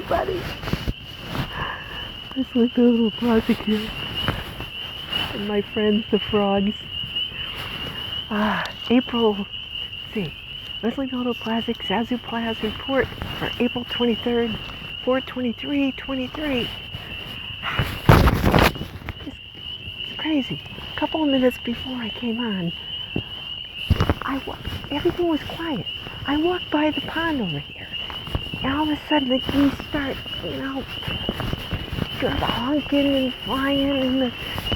everybody. It's like the little plastic here. And my friends, the frogs. April, let's see, Leslie Noto Plastic Zazoo Plazz report for April 23rd, 4/23/23. It's crazy. A couple of minutes before I came on, everything was quiet. I walked by the pond over here, and all of a sudden the geese start, honking and flying,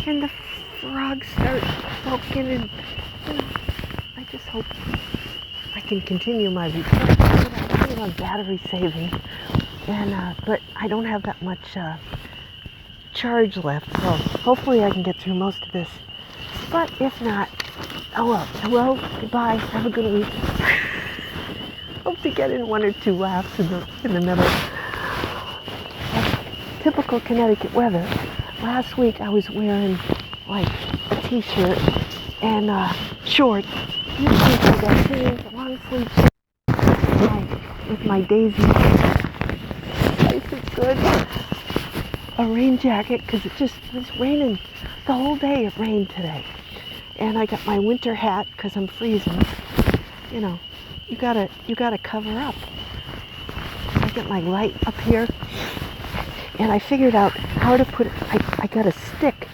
and the frogs start croaking, and I just hope I can continue my report. I'm on battery saving, and but I don't have that much charge left, so hopefully I can get through most of this. But if not, oh well. Hello, goodbye, have a good week. Hope to get in one or two laughs in the middle. Typical Connecticut weather. Last week I was wearing like a t-shirt and shorts. This week I got jeans, long sleeve shirts with my daisy. Life is good. A rain jacket because it was raining the whole day. It rained today, and I got my winter hat because I'm freezing. You gotta cover up. I got my light up here, and I figured out how to put it. I got a stick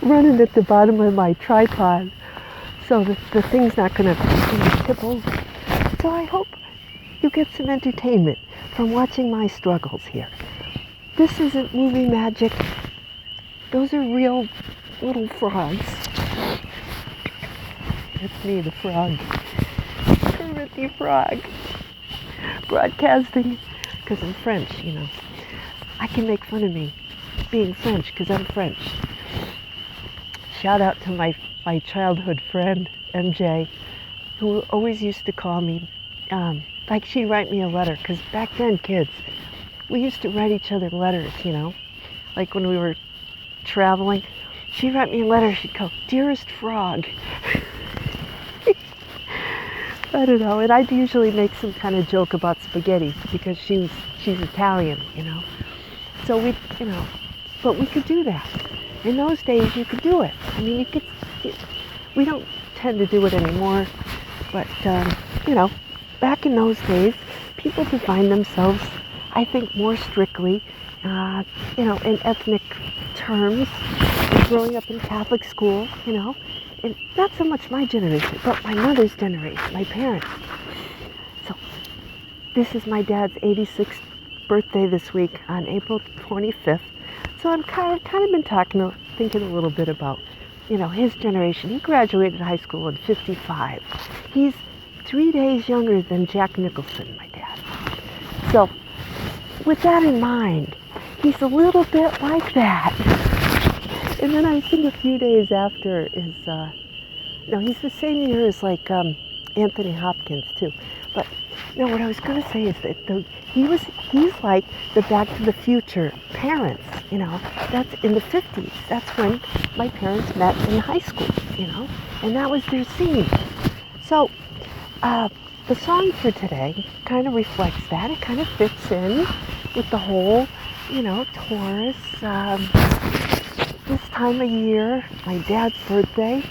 running at the bottom of my tripod, so the thing's not gonna tip over. So I hope you get some entertainment from watching my struggles here. This isn't movie magic. Those are real little frogs. It's me, the frog. Kermit the Frog. Broadcasting, because I'm French, I can make fun of me being French, because I'm French. Shout out to my childhood friend, MJ, who always used to call me, like she'd write me a letter, because back then, kids, we used to write each other letters, like when we were traveling. She'd write me a letter, she'd go, "Dearest Frog." I don't know, and I'd usually make some kind of joke about spaghetti because she's Italian, So but we could do that. In those days, you could do it. I mean, we don't tend to do it anymore, but, back in those days, people defined themselves, I think, more strictly, in ethnic terms, growing up in Catholic school, and not so much my generation, but my mother's generation, my parents. So this is my dad's 86th birthday this week on April 25th. So I'm kind of been thinking a little bit about, his generation. He graduated high school in 55. He's 3 days younger than Jack Nicholson, my dad. So with that in mind, he's a little bit like that. And then I think a few days after is, he's the same year as like Anthony Hopkins too. But what I was going to say is that he's like the Back to the Future parents, that's in the 50s. That's when my parents met in high school, and that was their scene. So the song for today kind of reflects that. It kind of fits in with the whole, Taurus, this time of year, my dad's birthday,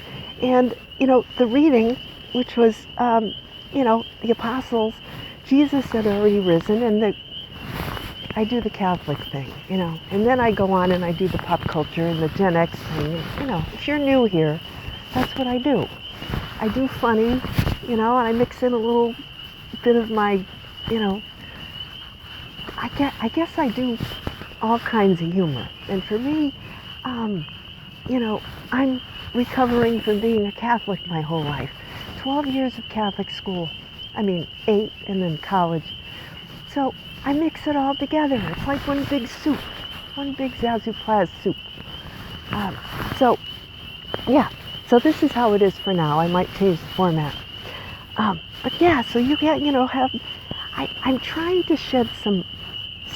and, the reading, which was, the apostles, Jesus had already risen, and I do the Catholic thing, and then I go on and I do the pop culture and the Gen X thing, and, if you're new here, that's what I do. I do funny, and I mix in a little bit of my, I guess I do all kinds of humor, and for me, I'm recovering from being a Catholic my whole life. 12 years of Catholic school. 8, and then college. So I mix it all together. It's like one big soup. One big Zazoo Plazz soup. So this is how it is for now. I might change the format. But yeah, so you get, I'm trying to shed some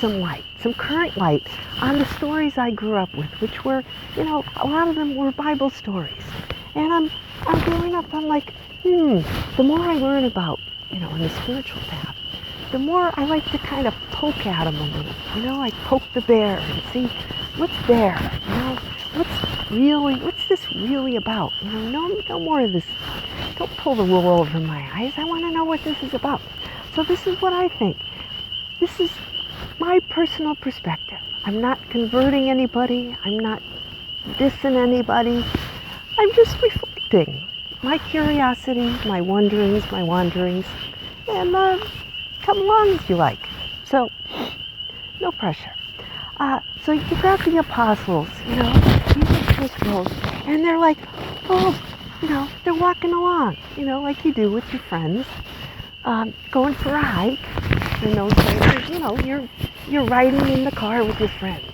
light, some current light on the stories I grew up with, which were, a lot of them were Bible stories. And I'm growing up, I'm like, the more I learn about, in the spiritual path, the more I like to kind of poke at them a little, you know, like poke the bear and see what's there, you know, what's this really about? You know, no more of this. Don't pull the wool over my eyes. I want to know what this is about. So this is what I think. This is my personal perspective. I'm not converting anybody. I'm not dissing anybody. I'm just reflecting my curiosity, my wonderings, my wanderings, and come along if you like. So, no pressure. So you got the apostles, you know, Jesus just rose, and they're like, oh, you know, they're walking along, you know, like you do with your friends, going for a hike. In those days, you know, you're riding in the car with your friends,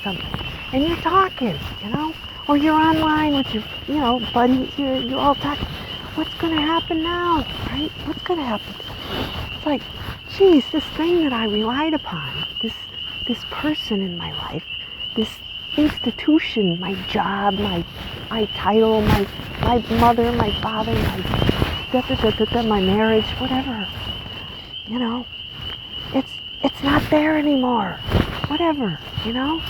something, and you're talking, you know, or you're online with your, you know, buddies. You're all talking. What's going to happen now, right? What's going to happen? It's like, geez, this thing that I relied upon, this person in my life, this institution, my job, my title, my mother, my father, my marriage, whatever. You know, it's not there anymore. Whatever, you know.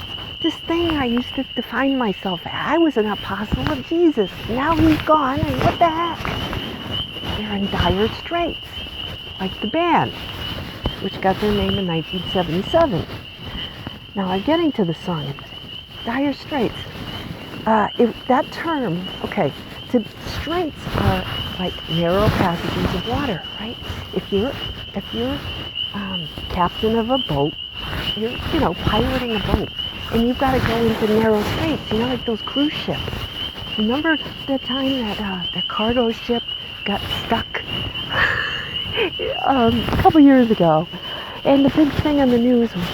This thing I used to define myself as. I was an apostle of Jesus. Now he's gone, and what the heck? They're in dire straits, like the band, which got their name in 1977. Now I'm getting to the song. Dire straits. That term, okay, straits are like narrow passages of water, right? If you're captain of a boat, you're, you know, piloting a boat, and you've got to go into narrow straits, you know, like those cruise ships. Remember the time that cargo ship got stuck a couple years ago, and the big thing on the news was,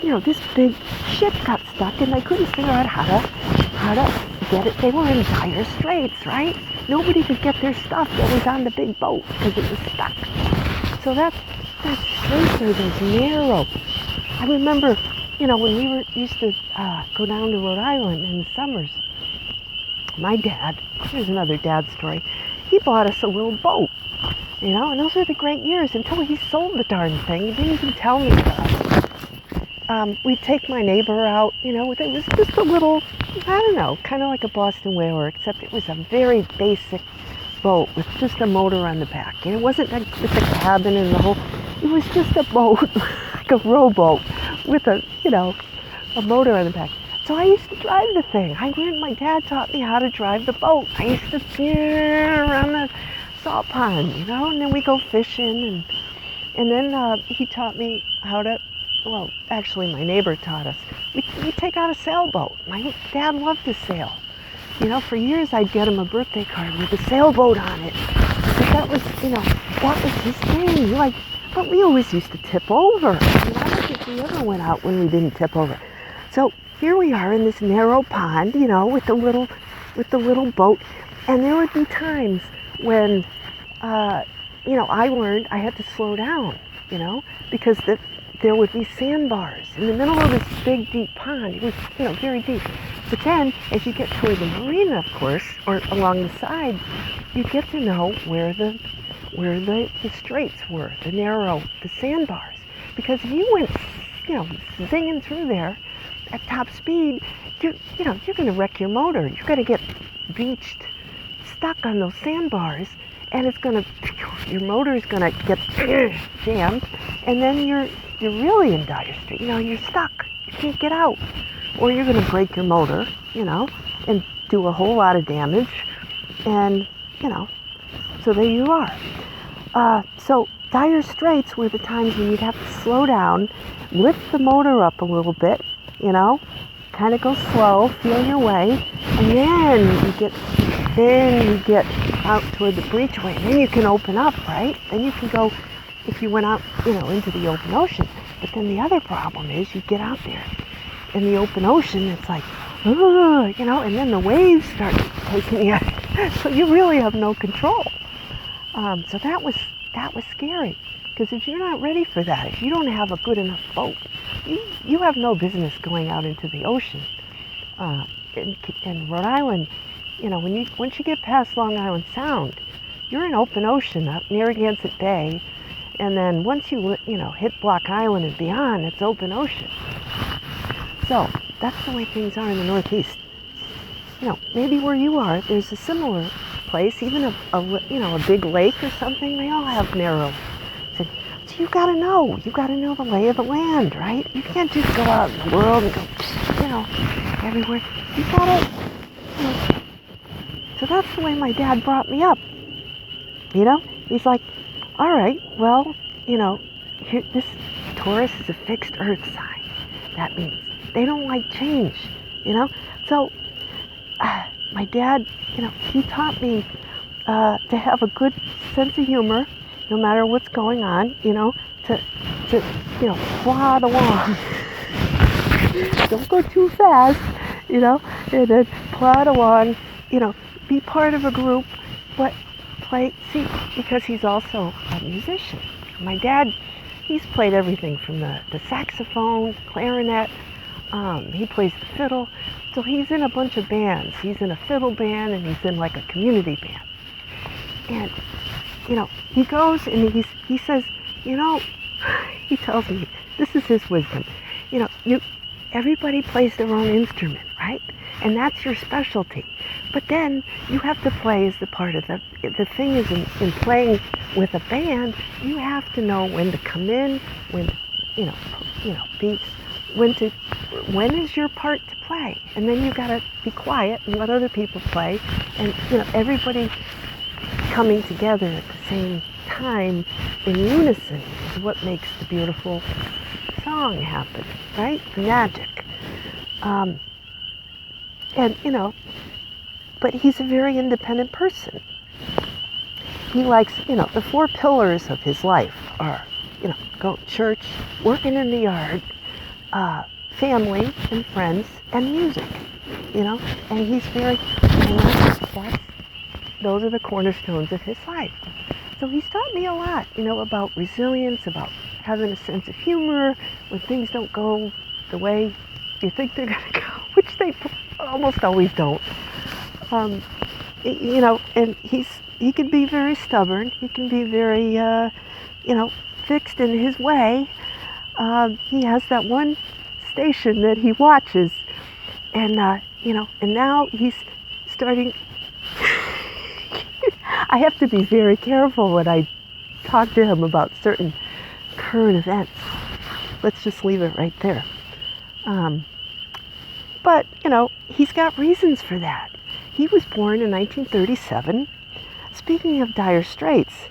you know, this big ship got stuck, and they couldn't figure out how to get it. They were in dire straits, right? Nobody could get their stuff that was on the big boat because it was stuck. So that straits are those narrow. I remember, you know, when we used to go down to Rhode Island in the summers, my dad, here's another dad story, he bought us a little boat, you know, and those were the great years until he sold the darn thing. He didn't even tell me about it. We'd take my neighbor out, you know, it was just a little, I don't know, kind of like a Boston whaler, except it was a very basic boat with just a motor on the back. And it wasn't like with a cabin and the whole, it was just a boat, like a rowboat with a, you know, a motor on the back. So I used to drive the thing. My dad taught me how to drive the boat. I used to steer around the salt pond, you know, and then we go fishing, and then he taught me how to, well, actually my neighbor taught us. We take out a sailboat. My dad loved to sail. You know, for years I'd get him a birthday card with a sailboat on it. But that was, you know, that was his thing. Like, but we always used to tip over. I mean, I don't think we ever went out when we didn't tip over. So here we are in this narrow pond, you know, with the little boat. And there would be times when, you know, I learned I had to slow down, you know, because there would be sandbars in the middle of this big, deep pond. It was, you know, very deep. But then, as you get toward the marina, of course, or along the side, you get to know where the straits were, the sandbars. Because if you went, you know, zinging through there at top speed, you're going to wreck your motor. You're going to get beached, stuck on those sandbars, and your motor is going to get jammed, and then you're really in dire straits. You know, you're stuck. You can't get out. Or you're going to break your motor, you know, and do a whole lot of damage. And, you know, so there you are. So dire straits were the times when you'd have to slow down, lift the motor up a little bit, you know, kind of go slow, feel your way, and then you get out toward the breachway, and then you can open up, right? Then you can go, if you went out, you know, into the open ocean. But then the other problem is you get out there in the open ocean, it's like, you know, and then the waves start taking you, so you really have no control. So that was scary, because if you're not ready for that, if you don't have a good enough boat, you have no business going out into the ocean. In Rhode Island, you know, once you get past Long Island Sound, you're in open ocean up Narragansett Bay, And then once you hit Block Island and beyond, it's open ocean. So that's the way things are in the Northeast. Maybe where you are, there's a similar place, even a big lake or something. They all have narrow. So you gotta know the lay of the land, right? You can't just go out in the world and go, everywhere. You gotta, So that's the way my dad brought me up. He's like, all right, well, here, this Taurus is a fixed earth sign. That means they don't like change, So my dad, he taught me to have a good sense of humor, no matter what's going on, to plod along. Don't go too fast, and then plod along, be part of a group, but because he's also a musician. My dad, he's played everything from the saxophone, clarinet, he plays the fiddle, so he's in a bunch of bands. He's in a fiddle band and he's in like a community band. And, he goes and he says, he tells me, this is his wisdom, everybody plays their own instrument, right? And that's your specialty. But then you have to play as the part of the thing is in playing with a band, you have to know when to come in, when, when is your part to play? And then you gotta be quiet and let other people play. And, everybody coming together at the same time in unison is what makes the beautiful song happen, right? The magic. But he's a very independent person. He likes, the 4 pillars of his life are, go to church, working in the yard, family and friends, and music, and he's very, those are the cornerstones of his life. So he's taught me a lot, about resilience, about having a sense of humor when things don't go the way you think they're going to go, which they almost always don't. And he can be very stubborn. He can be very, fixed in his way. He has that one station that he watches, and and now he's starting. I have to be very careful when I talk to him about certain current events. Let's just leave it right there. But he's got reasons for that. He was born in 1937. Speaking of dire straits,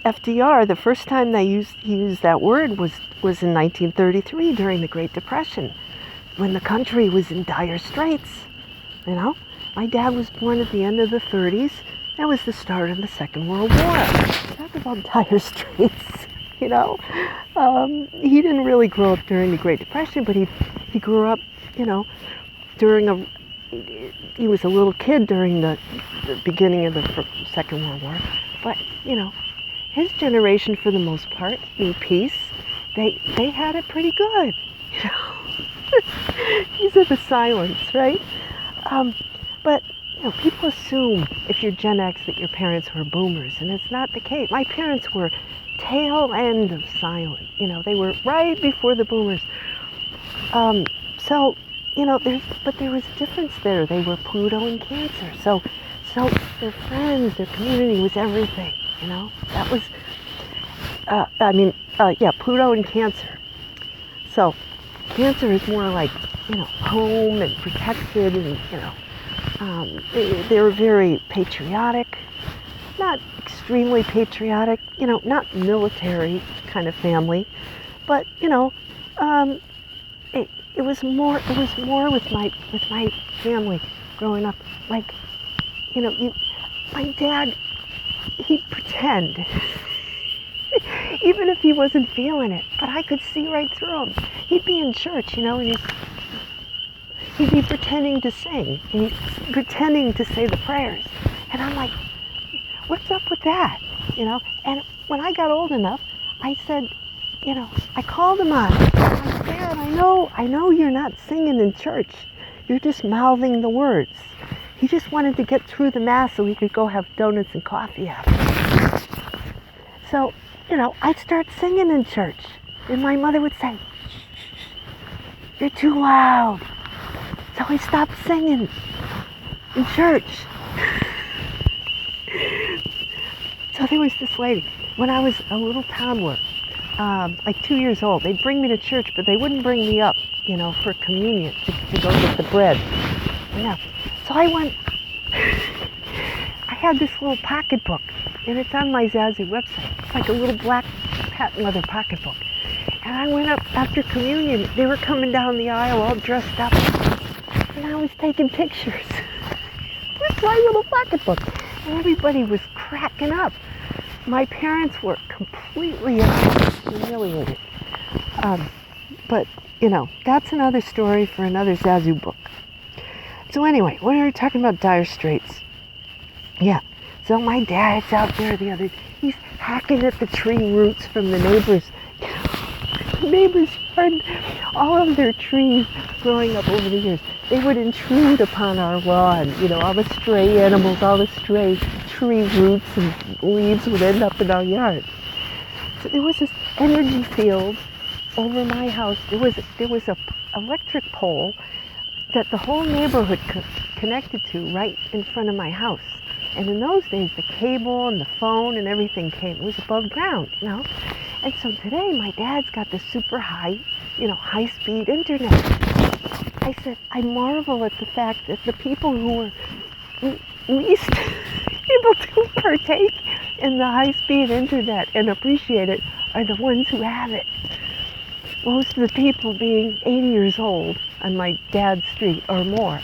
FDR, the first time he used that word was in 1933 during the Great Depression, when the country was in dire straits. My dad was born at the end of the 30s. That was the start of the Second World War. Talk about dire straits, He didn't really grow up during the Great Depression, but he grew up, during he was a little kid during the beginning of the Second World War. But, his generation, for the most part, knew peace. They had it pretty good, These are the silence, right? But, people assume if you're Gen X that your parents were boomers, and it's not the case. My parents were tail end of silent. They were right before the boomers. So, but there was a difference there. They were Pluto and Cancer. So their friends, their community was everything, That was, Pluto and Cancer. So Cancer is more like, home and protected and, they were very patriotic, not extremely patriotic, not military kind of family, but, it was more with my family growing up. Like, my dad, he'd pretend, even if he wasn't feeling it, but I could see right through him. He'd be in church, and he'd be pretending to sing, and he's pretending to say the prayers. And I'm like, what's up with that? And when I got old enough, I said, I called him on it. I said, Dad, I know you're not singing in church. You're just mouthing the words. He just wanted to get through the Mass so he could go have donuts and coffee after. So, I'd start singing in church. And my mother would say, shh, you're too loud. So I stopped singing in church. So there was this lady, when I was a little toddler, like 2 years old, they'd bring me to church, but they wouldn't bring me up, for communion, to go get the bread. So I went, I had this little pocketbook, and it's on my Zazoo website. It's like a little black patent leather pocketbook. And I went up after communion. They were coming down the aisle all dressed up, and I was taking pictures with my little pocketbook. And everybody was cracking up. My parents were completely humiliated. But, that's another story for another Zazoo book. So anyway, when we were talking about dire straits, yeah. So my dad's out there he's hacking at the tree roots from the neighbors' yard. All of their trees growing up over the years, they would intrude upon our lawn. All the stray animals, all the stray tree roots and leaves would end up in our yard. So there was this energy field over my house. There was a electric pole that the whole neighborhood connected to right in front of my house. And in those days, the cable and the phone and everything it was above ground, And so today, my dad's got the super high, high-speed internet. I said, I marvel at the fact that the people who were least able to partake in the high-speed internet and appreciate it are the ones who have it. Most of the people being 80 years old on my dad's street or more.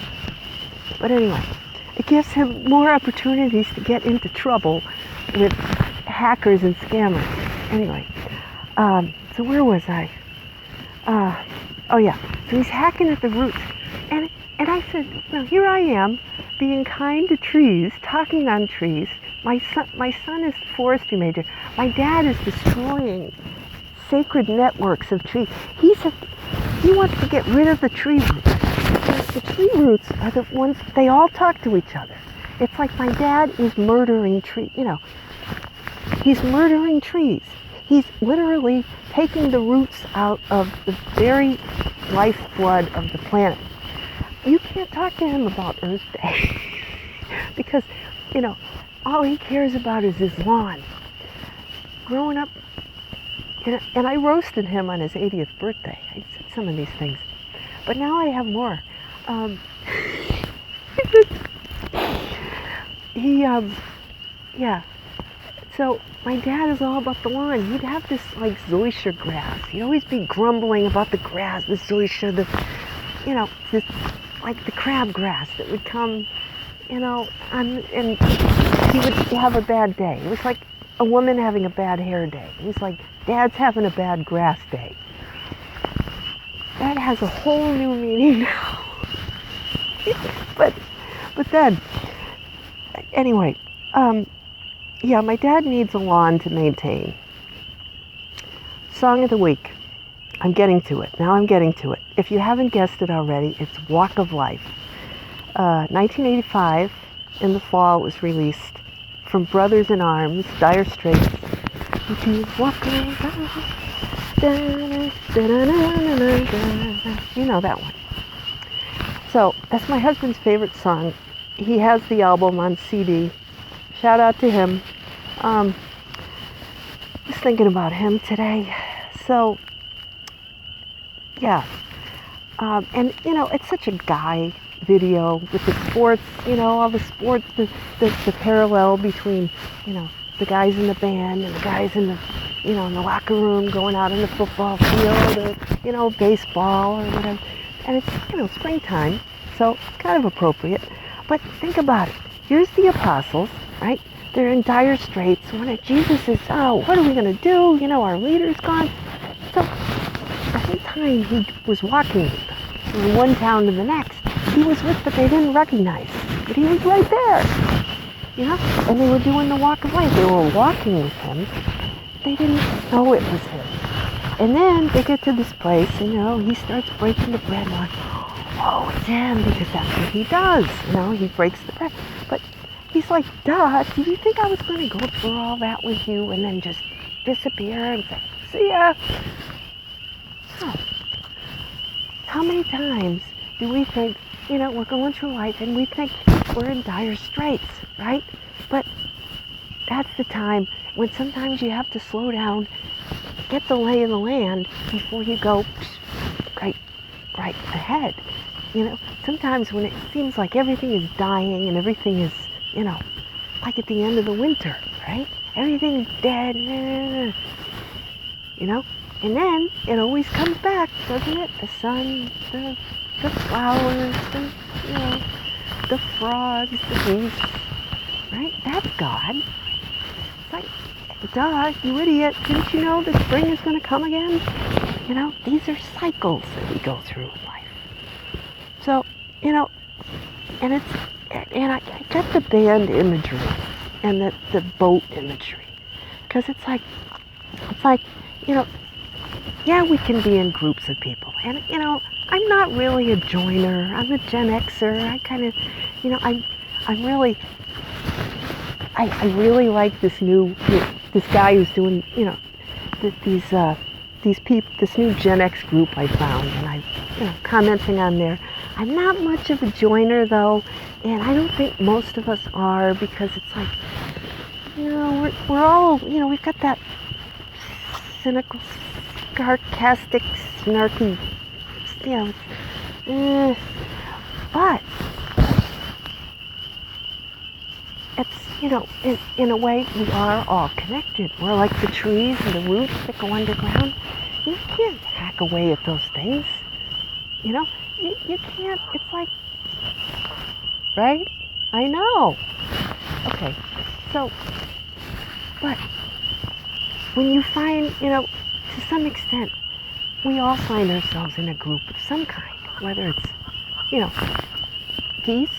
But anyway, it gives him more opportunities to get into trouble with hackers and scammers. Anyway, so where was I? Oh yeah, so he's hacking at the roots. And I said, here I am, being kind to trees, talking on trees. My son is the forestry major. My dad is destroying sacred networks of trees. He wants to get rid of the tree roots. The tree roots are the ones, they all talk to each other. It's like my dad is murdering trees, he's murdering trees. He's literally taking the roots out of the very lifeblood of the planet. You can't talk to him about Earth Day because, all he cares about is his lawn. Growing up, and I roasted him on his 80th birthday. I said some of these things. But now I have more. So my dad is all about the lawn. He'd have this like zoysia grass. He'd always be grumbling about the grass, the zoysia, this like the crabgrass that would come, and he would have a bad day. It was like a woman having a bad hair day. It was like Dad's having a bad grass day. That has a whole new meaning now. but then, anyway, my dad needs a lawn to maintain. Song of the week. I'm getting to it. Now I'm getting to it. If you haven't guessed it already, it's Walk of Life. 1985, in the fall, it was released from Brothers in Arms, Dire Straits. Walk of Life. You know that one. So, that's my husband's favorite song. He has the album on CD. Shout out to him. Just thinking about him today. So, yeah. And, it's such a guy video with the sports, all the sports, the parallel between, the guys in the band and the guys in the, in the locker room going out in the football field or, baseball or whatever. And it's, springtime, so kind of appropriate. But think about it. Here's the apostles, right? They're in dire straits. When Jesus says, what are we going to do? Our leader's gone. So the whole time he was walking with them from one town to the next, he was with, but they didn't recognize him. But he was right there, and they were doing the walk of life. They were walking with him. They didn't know it was him. And then they get to this place, he starts breaking the bread. And like, oh, it's him, because that's what he does. He breaks the bread. But he's like, duh, did you think I was going to go through all that with you and then just disappear and say, see ya. No. How many times do we think, we're going through life and we think we're in dire straits, right? But that's the time when sometimes you have to slow down, get the lay of the land before you go right ahead. Sometimes when it seems like everything is dying and everything is, like at the end of the winter, right? Everything's dead, and then it always comes back, doesn't it? The sun, the flowers, the frogs, the geese, right? That's God. It's like, duh, you idiot, didn't you know that spring is going to come again? These are cycles that we go through in life. So, and I get the band imagery and the boat imagery, because it's like, yeah, we can be in groups of people, and I'm not really a joiner. I'm a Gen Xer. I kind of, I really like this guy who's doing, these people, this new Gen X group I found, and I'm, commenting on there. I'm not much of a joiner though, and I don't think most of us are, because it's like, we're all, we've got that cynical, sarcastic, snarky, but it's, in a way, we are all connected. We're like the trees and the roots that go underground. You can't hack away at those things. You can't, it's like, right? I know. Okay, so, but when you find, to some extent, we all find ourselves in a group of some kind, whether it's, geese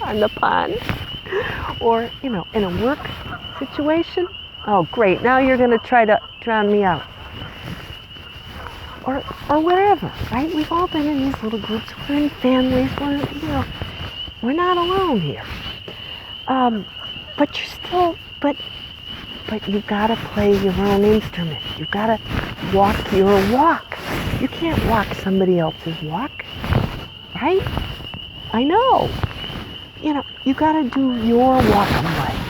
on the pond, or, in a work situation. Oh, great, now you're going to try to drown me out. Or wherever, right? We've all been in these little groups. We're in families. We're not alone here. But you're still, but you've got to play your own instrument. You've got to walk your walk. You can't walk somebody else's walk, right? I know. You got to do your walk in life,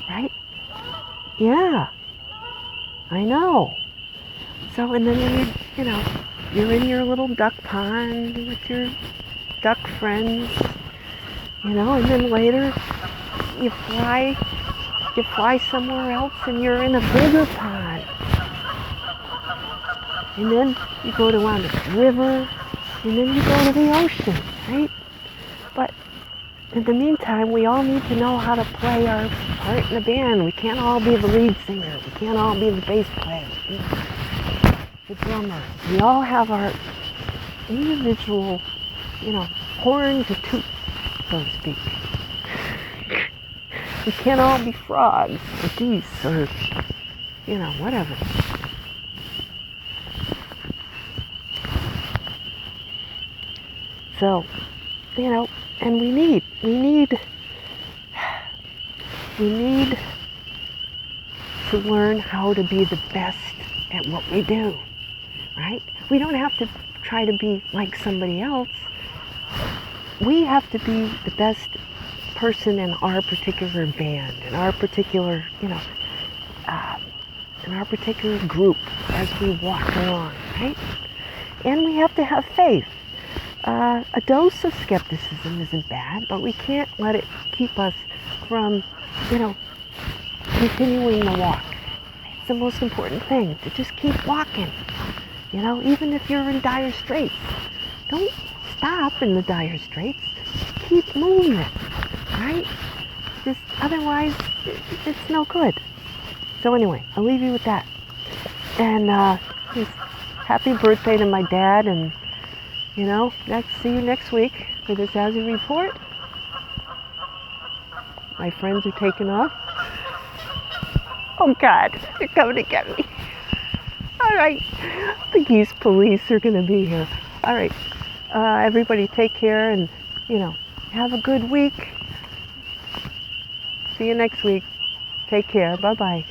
right? Yeah, I know. So, and then when you're in your little duck pond with your duck friends, and then later you fly somewhere else and you're in a bigger pond. And then you go down the river, and then you go to the ocean, right? But in the meantime, we all need to know how to play our part in the band. We can't all be the lead singer. We can't all be the bass player. The drummer. We all have our individual, horn to toot, so to speak. We can't all be frogs or geese or, whatever. So, and we need to learn how to be the best at what we do, right? We don't have to try to be like somebody else. We have to be the best person in our particular band, in our particular, in our particular group as we walk along, right? And we have to have faith. A dose of skepticism isn't bad, but we can't let it keep us from, continuing the walk. It's the most important thing, to just keep walking. Even if you're in dire straits, don't stop in the dire straits. Keep moving, right? Just otherwise, it's no good. So anyway, I'll leave you with that. And happy birthday to my dad, and see you next week for the Zazoo Report. My friends are taking off. Oh God, they're coming to get me. All right, the geese police are going to be here. All right, everybody take care, and have a good week. See you next week. Take care. Bye-bye.